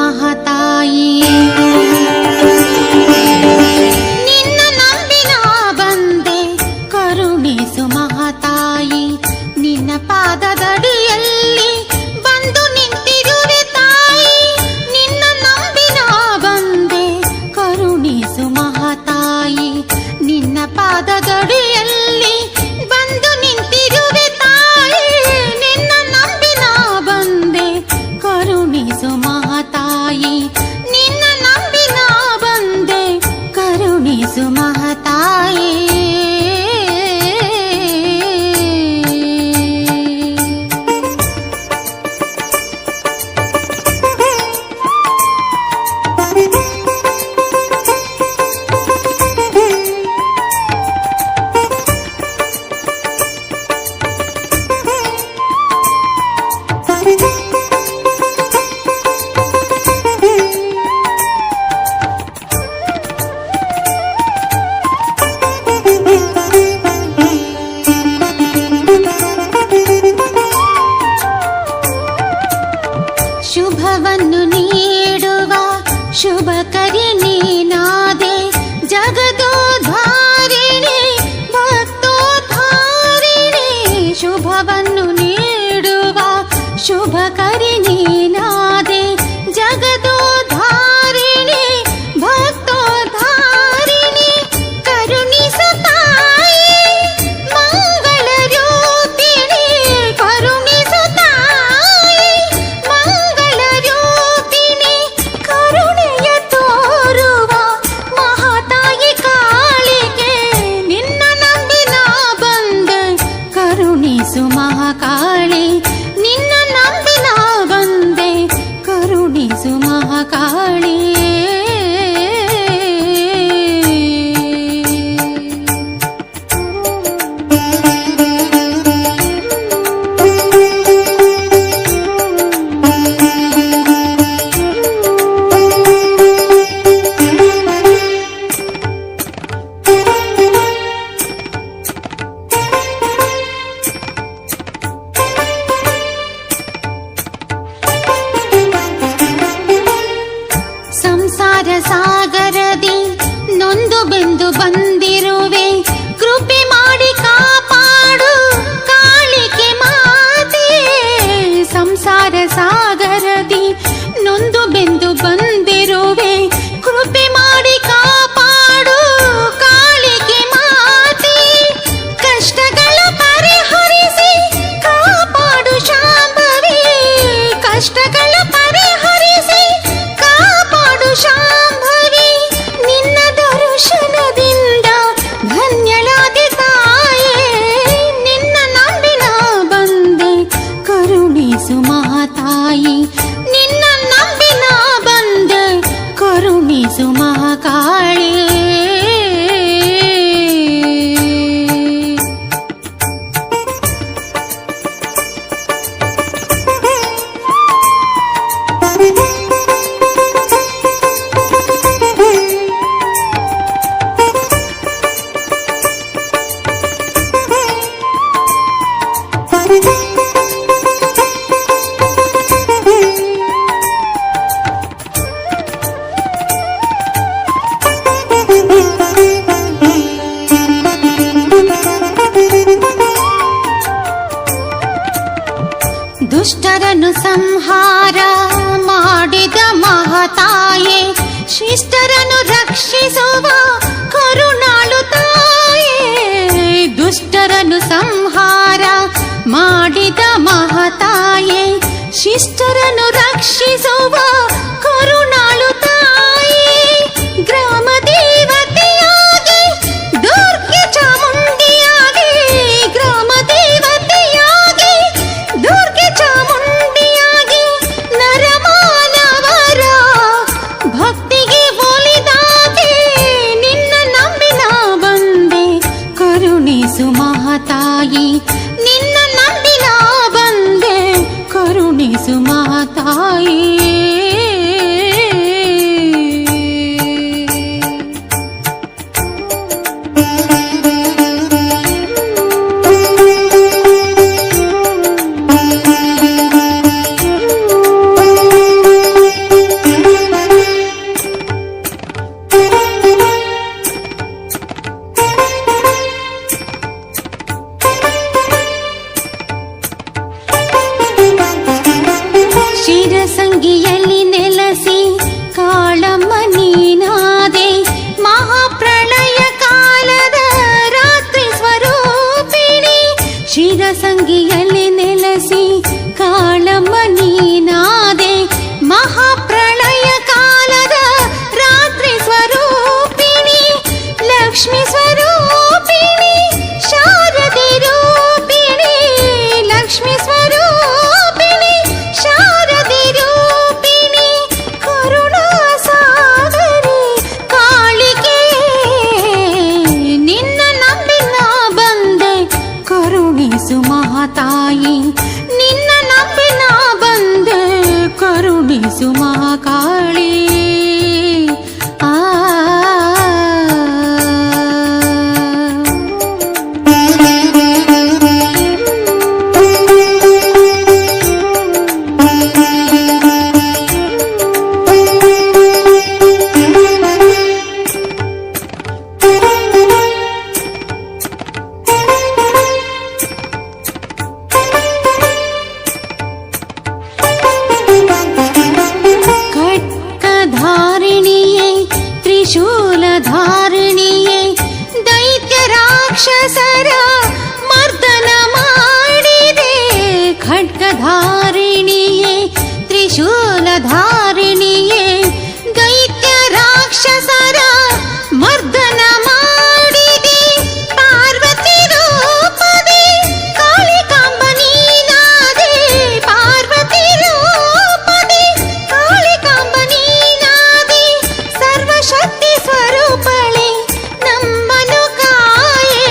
ಮಹಾತಾಯಿ. ನಿನ್ನ ನಂಬಿನ ಬಂದೆ ಕರುಣಿಸು ಮಹಾತಾಯಿ. ನಿನ್ನ ಪಾದದಡಿಯಲ್ಲಿ ಬಂದು ನಿಂತಿರುವೆ ತಾಯಿ. ನಿನ್ನ ನಂಬಿನ ಬಂದೆ ಕರುಣಿಸು ಮಹಾತಾಯಿ. ನಿನ್ನ ಪಾದದಡಿಯಲ್ಲಿ ಬಂದು ನಿಂತಿರುವೆ ತಾಯಿ. ನಿನ್ನ ನಂಬಿನ ಬಂದೆ ಕರುಣಿಸು ಮಹಾತಾಯಿ. ನಿನ್ನ ನಂಬಿನ ಬಂದೆ ಕರುಣಿಸು ಮಹಾತಾಯಿ. ಶುಭವನ್ನು ನೀಡುವ ಶುಭಕರಿ ನೀನಾದೆ. ಜಗದೋದ್ಧಾರಿಣಿ ಭಕ್ತೋದ್ಧಾರಿಣಿ. ಶುಭವನ್ನು ನೀಡುವ ಶುಭಕರಿ ನೀನಾದೆ. ಜಗದೋದ್ಧಾರಿಣಿ ಭಕ್ತೋದ್ಧಾರಿಣಿ. ಕರುಣಿಸು ತಾಯಿ ಮಂಗಳ ರೂಪಿಣಿ. ಕರುಣಿಸು ತಾಯಿ ಮಂಗಳ ರೂಪಿಣಿ. ಕರುಣೆಯ ತೋರುವ ಮಹಾತಾಯಿ ಕಾಳಿಗೆ. ನಿನ್ನ ನಂಬಿನ ಬಂದೆ ಕರುಣಿಸು ಮಹಾಕಾಳಿ. ನಿನ್ನ ನಂಬಿನ ಬಂದೆ ಕರುಣಿಸು ಮಹಾಕಾಳಿ. ಸಂಸಾರ ಸಾಗರದಿ ನೊಂದು ಬೆಂದು ಬಂದಿರುವೆ. ಕೃಪೆ ಮಾಡಿ ಕಾಪಾಡು ಕಾಳಿಕೆ ಮಾತೆ. ಸಂಸಾರ ಸಾಗರದಿ ನೊಂದು ಬೆಂದು ಬಂದಿರುವೆ. ಕೃಪೆ ಮಾಡಿ ಕಾಪಾಡು ಕಾಳಿಕೆ ಮಾತೆ. ಕಷ್ಟಗಳ ಪರಿಹರಿಸಿ ಕಾಪಾಡು ಶಾಂಭವಿ. ಕಷ್ಟಗಳ ಪರಿಹರಿಸಿ ಕಾಪಾಡು ಶಾಂಭವಿ. ನಿನ್ನ ದರ್ಶನದಿಂದ ಧನ್ಯಳಾದೆ ತಾಯೇ. ನಿನ್ನ ನಂಬಿನ ಬಂದೆ ಕರುಣಿಸು ಮಹಾತಾಯಿ. ನಿನ್ನ ನಂಬಿನ ಬಂದೆ ಕರುಣಿಸು ಮಹಾಕಾಳಿ. ದುಷ್ಟರನ್ನು ಸಂಹಾರ ಮಾಡಿದ ಮಹಾತಾಯೇ. ಶಿಷ್ಟರನ್ನು ರಕ್ಷಿಸುವ ಕರುಣಾಳು ತಾಯೇ. ದುಷ್ಟರನ್ನು ಸಂಹಾರ ಮಾಡಿದ ಮಹಾತಾಯೇ. ಶಿಷ್ಟರನ್ನು ರಕ್ಷಿಸುವ ಕರುಣಾಳು ತಾಯೇ. ಗ್ರಾಮ ದೇವತೆಯಾಗಿ ದುರ್ಗೆ ಚಾಮುಂಡಿಯಾಗಿ. ಗ್ರಾಮ ದೇವತೆಯಾಗಿ ದುರ್ಗೆ ಚಾಮುಂಡಿಯಾಗಿ. ನರಮಾನವರ ಭಕ್ತಿಗೆ ಒಲಿದಾಗೆ. ನಿನ್ನ ನಂಬಿನ ಬಂದೆ ಕರುಣಿಸು ಮಹಾತಾಯಿ. ನಿನ್ನ ನಂಬಿನ ಬಂದೆ ಕರುಣಿಸು ಮಹಾತಾಯಿ. ಕರುಣಿಸು ಮಹಾಕಾಳಿ. ಆ ಶೂಲಧಾರಿಣಿಯೇ ದೈತ್ಯ ರಾಕ್ಷಸರ ಮರ್ದನ ಮಾಡಿದೆ. ಖಡ್ಗಧಾರಿಣಿಯೇ ತ್ರಿಶೂಲಧಾರಿಣಿಯೇ ದೈತ್ಯ ರಾಕ್ಷಸರ ಮರ್ದನ ಮಾಡಿದೆ. ಪಾರ್ವತಿ ರೂಪದಿ ಕಾಳಿಕಾಂಬ ನೀನಾದೆ. ಪಾರ್ವತಿ ರೂಪದಿ ಕಾಳಿಕಾಂಬ ನೀನಾದೆ. ಸರ್ವಶಕ್ತಿ ಸ್ವರೂಪಳೆ ನಮ್ಮನು ಕಾಯೇ.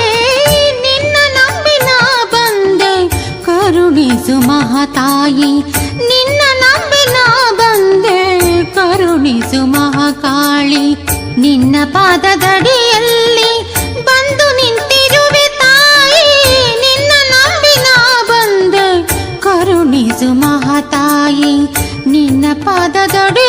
ನಿನ್ನ ನಂಬಿ ನಾ ಬಂದೆ ಕರುಣಿಸು ಮಹಾತಾಯಿ. ನಿನ್ನ ನಂಬಿ ನಾ ಬಂದೆ ಕರುಣಿಸು ಮಹಾಕಾಳಿ. ನಿನ್ನ ಪಾದದಡಿಯಲ್ಲಿ ಬಂದು ನಿಂತಿರುವೆ ತಾಯಿ. ನಿನ್ನ ನಂಬಿ ನಾ ಬಂದೆ ಕರುಣಿಸು ಮಹಾತಾಯಿ. ನಿನ್ನ ಪಾದದಡಿ